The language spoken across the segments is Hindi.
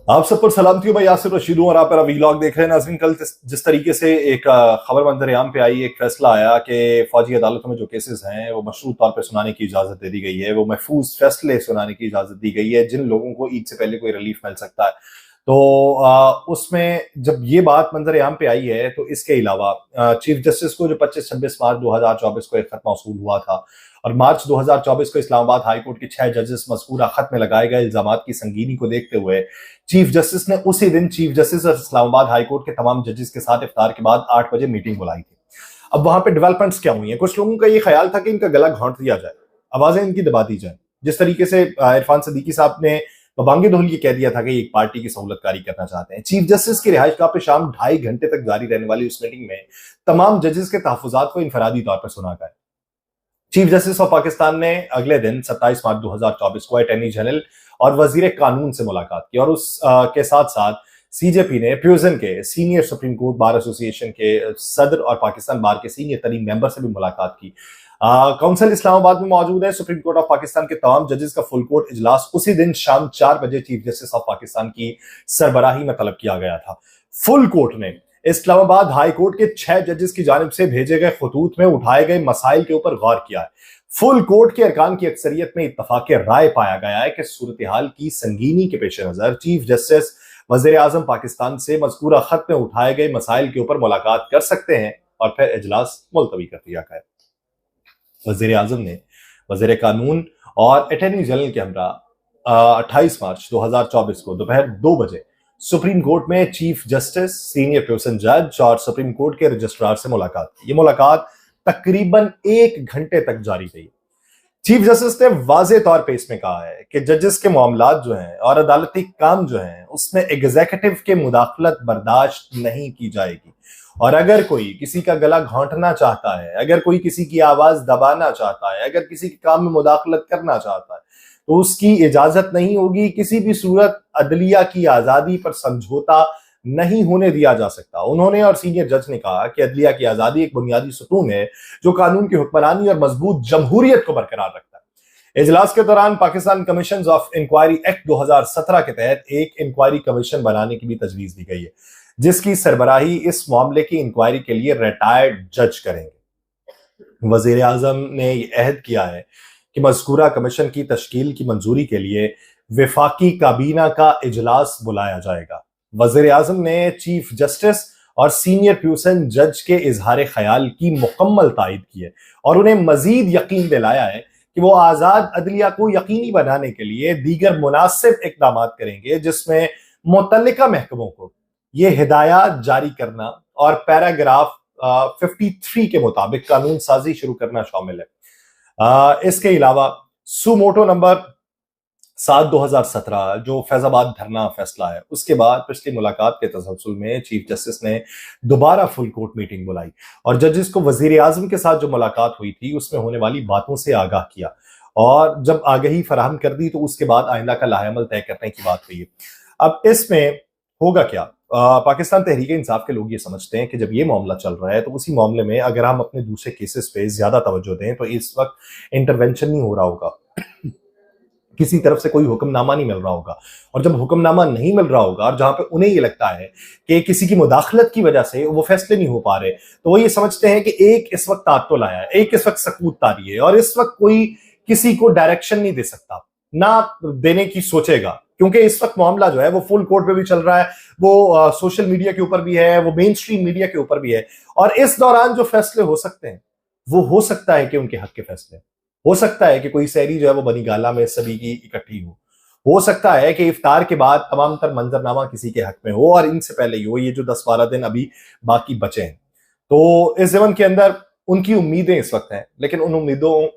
आप सब पर सलाम थी। मैं यासिर रशीद हूं और आप मेरा वीलॉग देख रहे हैं। नाज़रीन, कल जिस तरीके से एक खबर मंजर-ए-आम पे आई, एक फैसला आया कि फौजी अदालतों में जो केसेस हैं वो मशरूत तौर पर सुनाने की इजाजत दे दी गई है, वो महफूज फैसले सुनाने की इजाजत दी गई है जिन लोगों को ईद से पहले कोई रिलीफ मिल सकता है। तो उसमें जब ये बात मंजर-ए-आम पे आई है तो इसके अलावा चीफ जस्टिस को जो 25-26 मार्च 2024 को एक खत मौसूल हुआ था और मार्च 2024 को इस्लामाबाद हाई कोर्ट के 6 जजेस मज़कूरा खत में लगाए गए इल्जामात की संगीनी को देखते हुए चीफ जस्टिस ने उसी दिन चीफ जस्टिस और इस्लामाबाद हाई कोर्ट के तमाम जजेस के साथ इफ्तार के बाद 8 बजे मीटिंग बुलाई थी। अब वहां पे डेवलपमेंट्स क्या हुई हैं? कुछ लोगों का ये ख्याल था कि इनका गला घोंट दिया जाए, आवाजें इनकी दबा दी जाए। जिस तरीके से इरफान सदीकी साहब ने बबांगे दोहल ये कह दिया था कि एक पार्टी की सहूलतकारी करना चाहते हैं। चीफ जस्टिस की रिहाइशगाह पे शाम 2.5 घंटे तक जारी रहने वाली उस मीटिंग में तमाम जजेस के तहफुजात को इंफरादी तौर पर सुना गया। चीफ जस्टिस ऑफ पाकिस्तान ने अगले दिन 27 मार्च 2024 को अटॉर्नी जनरल और वजीर कानून से मुलाकात की और उस के साथ साथ सीजेपी ने प्यूजन के senior supreme court bar association के सदर और पाकिस्तान बार के सीनियर तरीन मेंबर से भी मुलाकात की। काउंसिल इस्लामाबाद में मौजूद है। सुप्रीम कोर्ट ऑफ पाकिस्तान के तमाम जजेस का फुल कोर्ट इजलास उसी दिन शाम 4 बजे चीफ जस्टिस ऑफ पाकिस्तान की सरबराही में तलब किया गया था। फुल कोर्ट ने इस्लामाबाद हाई कोर्ट के 6 जजेस की जानिब से भेजे गए खतूत में उठाए गए मसाइल के ऊपर गौर किया है। फुल कोर्ट के अरकान की अक्सरियत में इत्तफाक राय पाया गया है कि सूरत हाल की संगीनी के पेश नजर चीफ जस्टिस वजीर आजम पाकिस्तान से मज़कूरा खत में उठाए गए मसाइल के ऊपर मुलाकात कर सकते हैं और फिर इजलास मुलतवी कर दिया गया। वजीर आजम ने वजीर कानून और अटॉर्नी जनरल के हमरा 28 मार्च 2024 को दोपहर 2 बजे सुप्रीम कोर्ट में चीफ जस्टिस, सीनियर प्यूसन जज और सुप्रीम कोर्ट के रजिस्ट्रार से मुलाकात की। ये मुलाकात तकरीबन 1 घंटे तक जारी रही। चीफ जस्टिस ने वाजे तौर पे इसमें कहा है कि जजेस के मामलात जो हैं और अदालती काम जो हैं उसमें एग्जीक्यूटिव के मुदाखलत बर्दाश्त नहीं की जाएगी और अगर कोई किसी का गला घोंटना चाहता है, अगर कोई किसी की आवाज दबाना चाहता है, अगर किसी के काम में मुदाखलत करना चाहता है तो उसकी इजाजत नहीं होगी। किसी भी सूरत अदलिया की आजादी पर समझौता नहीं होने दिया जा सकता। उन्होंने और सीनियर जज ने कहा कि अदलिया की आजादी एक बुनियादी सुतून है जो कानून की हुक्मरानी और मजबूत जमहूरियत को बरकरार रखता है। इजलास के दौरान Pakistan commission of inquiry act 2017 के तहत एक इंक्वायरी कमीशन बनाने की भी तजवीज दी गई है जिसकी सरबराही इस मामले की इंक्वायरी के लिए रिटायर्ड जज करेंगे। वजीर आजम ने यह अहद किया है कि मज़कूरा कमीशन की तश्कील की मंजूरी के लिए विफाकी काबीना का इजलास बुलाया जाएगा। वजीर आजम ने चीफ जस्टिस और सीनियर प्यूसन जज के इजहार ख्याल की मुकम्मल तायद की है और उन्हें मजीद यकीन दिलाया है कि वो आजाद अदलिया को यकीनी बनाने के लिए दीगर मुनासिब इकदाम करेंगे जिसमें मुतल्लिका महकमों को ये हिदायत जारी करना और पैराग्राफ 53 के मुताबिक कानून साजी शुरू करना शामिल है। इसके अलावा सुमोटो नंबर 7/2017 जो फैजाबाद धरना फैसला है उसके बाद पिछली मुलाकात के तसलसल में चीफ जस्टिस ने दोबारा फुल कोर्ट मीटिंग बुलाई और जजेस को वजीर आजम के साथ जो मुलाकात हुई थी उसमें होने वाली बातों से आगाह किया और जब आगाही फराहम कर दी तो उसके बाद आइंदा का लाहेअमल तय करने की बात हुई है। अब इसमें होगा क्या? पाकिस्तान तहरीक इंसाफ के लोग ये समझते हैं कि जब ये मामला चल रहा है तो उसी मामले में अगर हम अपने दूसरे केसेस पे ज्यादा तवज्जो दें तो इस वक्त इंटरवेंशन नहीं हो रहा होगा, किसी तरफ से कोई हुक्मनामा नहीं मिल रहा होगा और जब हुक्मनामा नहीं मिल रहा होगा और जहां पे उन्हें ये लगता है कि किसी की मुदाखलत की वजह से वो फैसले नहीं हो पा रहे तो वो ये समझते हैं कि एक इस वक्त तात्तुल आया है, एक इस वक्त सकूत तारी है और इस वक्त कोई किसी को डायरेक्शन नहीं दे सकता, ना देने की सोचेगा क्योंकि इस वक्त मामला जो है वो फुल कोर्ट पे भी चल रहा है, वो सोशल मीडिया के ऊपर भी है, वो मेन स्ट्रीम मीडिया के ऊपर भी है और इस दौरान जो फैसले हो सकते हैं वो हो सकता है कि उनके हक के फैसले, हो सकता है कि कोई सहरी जो है वो बनी गाला में सभी की इकट्ठी हो सकता है कि इफ्तार के बाद तमाम तर मंजरनामा किसी के हक में हो और इनसे पहले ही हो, ये जो 10-12 दिन अभी बाकी बचे हैं। तो इस ज़मन के अंदर उनकी उम्मीदें इस वक्त हैं लेकिन उन उम्मीदों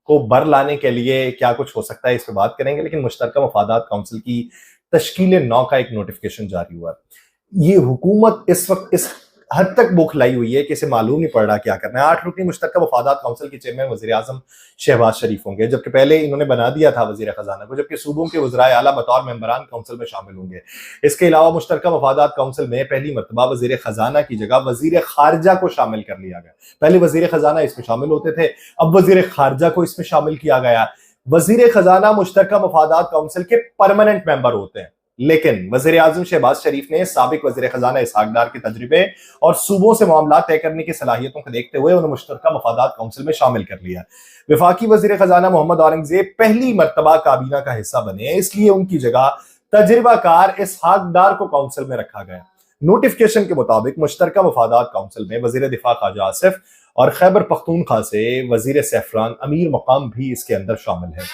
को बर लाने के लिए क्या कुछ हो सकता है इस पर बात करेंगे। लेकिन मुश्तरका मफादात काउंसिल की तश्कील 9 का एक नोटिफिकेशन जारी हुआ है। ये हुकूमत इस वक्त इस हद तक बौखलाई हुई है कि इसे मालूम नहीं पड़ रहा क्या करना है। 8 रुकनी मुश्तरका मफादात काउंसिल के चेयरमैन वजीर आजम शहबाज शरीफ होंगे जबकि पहले इन्होंने बना दिया था वजीर खजाना को, जबकि सूबों के वज़राए आला बतौर मेंबरान काउंसिल में शामिल होंगे। इसके अलावा मुश्तरका मफादात काउंसिल में पहली मरतबा वजीर खजाना की जगह वजीर खारजा को शामिल कर लिया गया। पहले वजीर खजाना इसमें शामिल होते थे, अब वजीर खारजा को इसमें शामिल किया गया। वजीर खजाना मुश्तरका मफादात काउंसिल के परमानेंट मेंबर होते हैं लेकिन वजीर आजम शहबाज शरीफ ने साबिक वजीर खजाना इसहाक डार के तजर्बे और सूबों से मामला तय करने की सलाहियतों को देखते हुए उन्हें मुश्तरका मफादात काउंसिल में शामिल कर लिया। वफाकी वजीर खजाना मोहम्मद औरंगजेब पहली मरतबा काबीना का हिस्सा बने, इसलिए उनकी जगह तजर्बाकार इसहाक डार को काउंसिल में रखा गया। नोटिफिकेशन के मुताबिक मुश्तरका मफादात काउंसिल में वजीर दिफा ख्वाजा आसिफ और खैबर पख्तूनख्वा से वजीर सैफरान अमीर मकाम भी इसके अंदर शामिल है।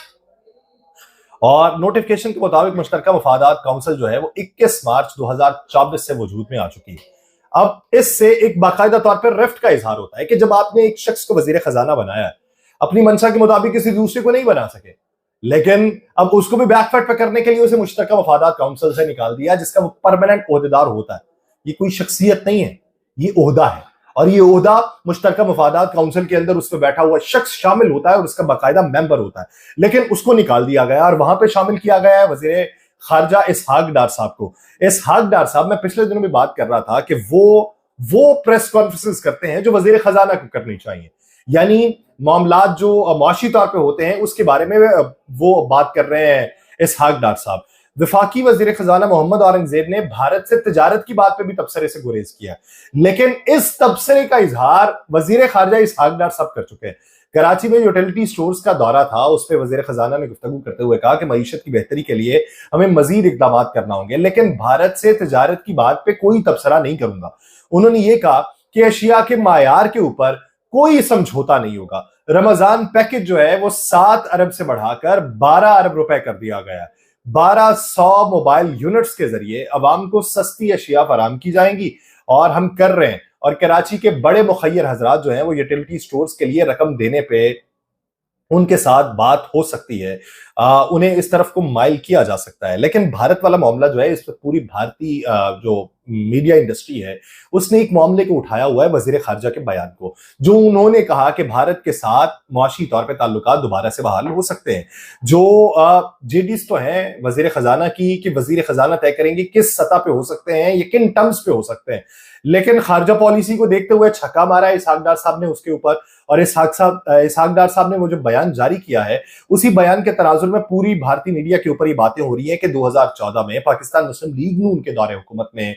और नोटिफिकेशन के मुताबिक मुश्तरका मफादात काउंसिल जो है वो 21 मार्च 2024 से वजूद में आ चुकी है। अब इससे एक बाकायदा तौर पर रिफ्ट का इजहार होता है कि जब आपने एक शख्स को वजीर खजाना बनाया है, अपनी मंशा के मुताबिक किसी दूसरे को नहीं बना सके, लेकिन अब उसको भी बैकफुट पे करने के लिए उसे मुश्तरका मफादात काउंसिल से निकाल दिया, जिसका वो परमानेंट ओहदेदार होता है। ये कोई शख्सियत नहीं है, ये ओहदा है, और ये ओहदा मुश्तरका मफादात काउंसिल के अंदर उस पर बैठा हुआ शख्स शामिल होता है और उसका बाकायदा मेंबर होता है। लेकिन उसको निकाल दिया गया और वहां पे शामिल किया गया है वजीर खारजा इसहाक डार साहब को। इसहाक डार साहब, मैं पिछले दिनों में बात कर रहा था कि वो प्रेस कॉन्फ्रेंसेस करते हैं जो वजीर खजाना को करनी चाहिए, यानी मामलात जो मुआशी तौर पे होते हैं उसके बारे में वो बात कर रहे हैं इसहाक डार साहब। वफाकी वजीर खजाना मोहम्मद औरंगजेब ने भारत से तिजारत की बात पे भी तबसरे से गुरेज किया, लेकिन इस तबसरे का इजहार वजीर खारजा इसहाक डार साहब कर चुके हैं। कराची में यूटिलिटी स्टोर्स का दौरा था, उस पर वजीर खजाना ने गुफ्तगू करते हुए कहा कि मईशत की बेहतरी के लिए हमें मजीद इकदाम करना होंगे, लेकिन भारत से तिजारत की बात पे कोई तबसरा नहीं करूंगा। उन्होंने ये कहा कि अशिया के मायार के ऊपर कोई समझौता नहीं होगा। रमजान पैकेज जो है वो 7 अरब से बढ़ाकर 12 अरब रुपए कर दिया गया है। 1200 मोबाइल यूनिट्स के जरिए अवाम को सस्ती अशिया फराम की जाएंगी और हम कर रहे हैं। और कराची के बड़े मुखय्यर हजरात जो हैं वो यूटिलिटी स्टोर्स के लिए रकम देने पे उनके साथ बात हो सकती है, उन्हें इस तरफ को माइल किया जा सकता है। लेकिन भारत वाला मामला जो है, इस पर पूरी भारतीय जो मीडिया इंडस्ट्री है उसने एक मामले को उठाया हुआ है वजीर खारजा के बयान को, जो उन्होंने कहा कि भारत के साथ मुआशी तौर पे ताल्लुकात दोबारा से बहाल हो सकते हैं। जो जेडीज तो हैं वजीर खजाना की कि वजीर खजाना तय करेंगे किस सतह पे हो सकते हैं, ये किन टर्म्स पे हो सकते हैं, लेकिन खारजा पॉलिसी को देखते हुए छक्का मारा है इसहाक डार साहब ने उसके ऊपर। और इसहाक डार साहब ने वो जो बयान जारी किया है, उसी बयान के तनाजुर में पूरी भारतीय मीडिया के ऊपर ये बातें हो रही हैं कि 2014 में पाकिस्तान मुस्लिम लीग नून के दौरे हुकूमत में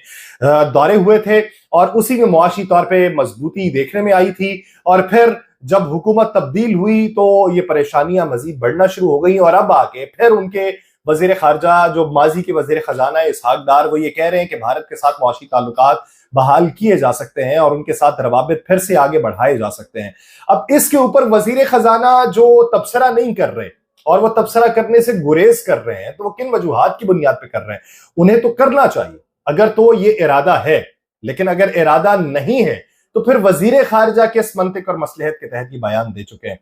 दौरे हुए थे और उसी में मुआशी तौर पे मजबूती देखने में आई थी, और फिर जब हुकूमत तब्दील हुई तो ये परेशानियां मजीद बढ़ना शुरू हो गई। और अब आके फिर उनके वजीर खारजा जो माजी के वजीर खजाना इसहाक डार, वो ये कह रहे हैं कि भारत के साथ मुआशी ताल्लुकात बहाल किए जा सकते हैं और उनके साथ रवाबित फिर से आगे बढ़ाए जा सकते हैं। अब इसके ऊपर वजीर खजाना जो तबसरा नहीं कर रहे और वो तबसरा करने से गुरेज कर रहे हैं, तो वो किन वजूहात की बुनियाद पे कर रहे हैं? उन्हें तो करना चाहिए अगर तो ये इरादा है, लेकिन अगर इरादा नहीं है तो फिर वजीर खारजा किस मंतिक और मसलहत के तहत ये बयान दे चुके हैं।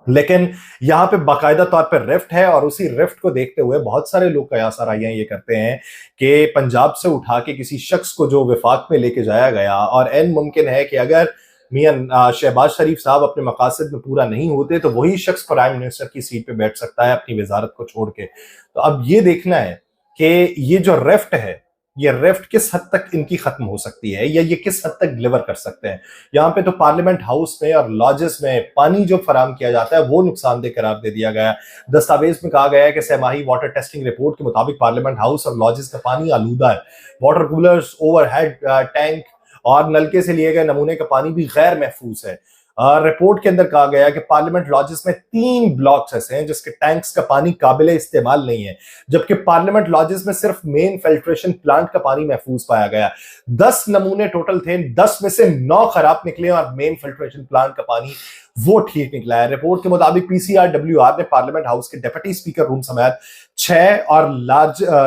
लेकिन यहां पे बाकायदा तौर पर रिफ्ट है, और उसी रिफ्ट को देखते हुए बहुत सारे लोग कयास आराइयां ये करते हैं कि पंजाब से उठा के किसी शख्स को जो विफाक में लेके जाया गया, और एन मुमकिन है कि अगर मियां शहबाज शरीफ साहब अपने मकासद में पूरा नहीं होते तो वही शख्स प्राइम मिनिस्टर की सीट पे बैठ सकता है अपनी वजारत को छोड़ के। तो अब ये देखना है कि ये जो रिफ्ट है, ये रिफ्ट किस हद तक इनकी खत्म हो सकती है या ये किस हद तक डिलीवर कर सकते हैं। यहाँ पे तो पार्लियामेंट हाउस में और लॉजेस में पानी जो फराम किया जाता है वो नुकसानदेह करार दे दिया गया। दस्तावेज में कहा गया है कि सहमाही वाटर टेस्टिंग रिपोर्ट के मुताबिक पार्लियामेंट हाउस और लॉजेस का पानी आलूदा है। वाटर कूलर्स, ओवरहेड टैंक और नलके से लिए गए नमूने का पानी भी गैर महफूज है। रिपोर्ट के अंदर कहा गया है कि पार्लियामेंट लॉजेस में 3 ब्लॉक्स ऐसे हैं जिसके टैंक्स का पानी काबिले इस्तेमाल नहीं है, जबकि पार्लियामेंट लॉजेस में सिर्फ मेन फिल्ट्रेशन प्लांट का पानी महफूज पाया गया। 10 नमूने टोटल थे, 10 में से 9 खराब निकले और मेन फिल्ट्रेशन प्लांट का पानी वो ठीक निकला है। रिपोर्ट के मुताबिक PCRWR ने पार्लियामेंट हाउस के डिप्टी स्पीकर रूम समेत 6 और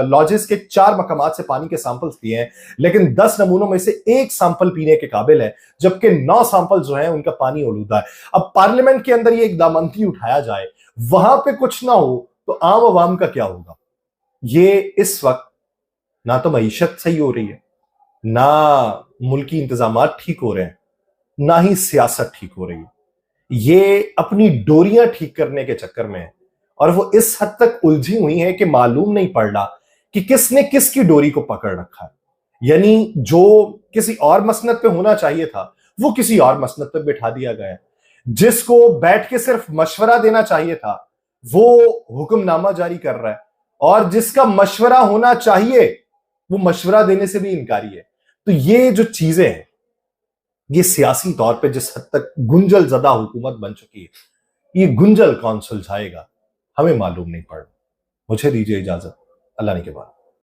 लॉजेस के 4 मकामात से पानी के सैंपल्स लिए हैं, लेकिन 10 नमूनों में से 1 सैंपल पीने के काबिल है, जबकि 9 सैंपल जो है उनका पानी आलूदा है। अब पार्लियामेंट के अंदर ये इकदामंती उठाया जाए, वहां पे कुछ ना हो तो आम आवाम का क्या होगा? ये इस वक्त ना तो मईशत सही हो रही है, ना मुल्की इंतजाम ठीक हो रहे हैं, ना ही सियासत ठीक हो रही है। ये अपनी डोरियां ठीक करने के चक्कर में है और वो इस हद तक उलझी हुई है कि मालूम नहीं पड़ रहा कि किसने किसकी डोरी को पकड़ रखा है। यानी जो किसी और मसनद पे होना चाहिए था वो किसी और मसनद पे बिठा दिया गया है। जिसको बैठ के सिर्फ मशवरा देना चाहिए था वो हुक्मनामा जारी कर रहा है। और जिसका मशवरा होना चाहिए वो मशवरा देने से भी इनकारी है। तो ये जो चीजें हैं, ये सियासी तौर पे जिस हद तक गुंजल ज़दा हुकूमत बन चुकी है, ये गुंजल कौन सुलझाएगा हमें मालूम नहीं पड़। मुझे दीजिए इजाजत, अल्लाह ने के बाद।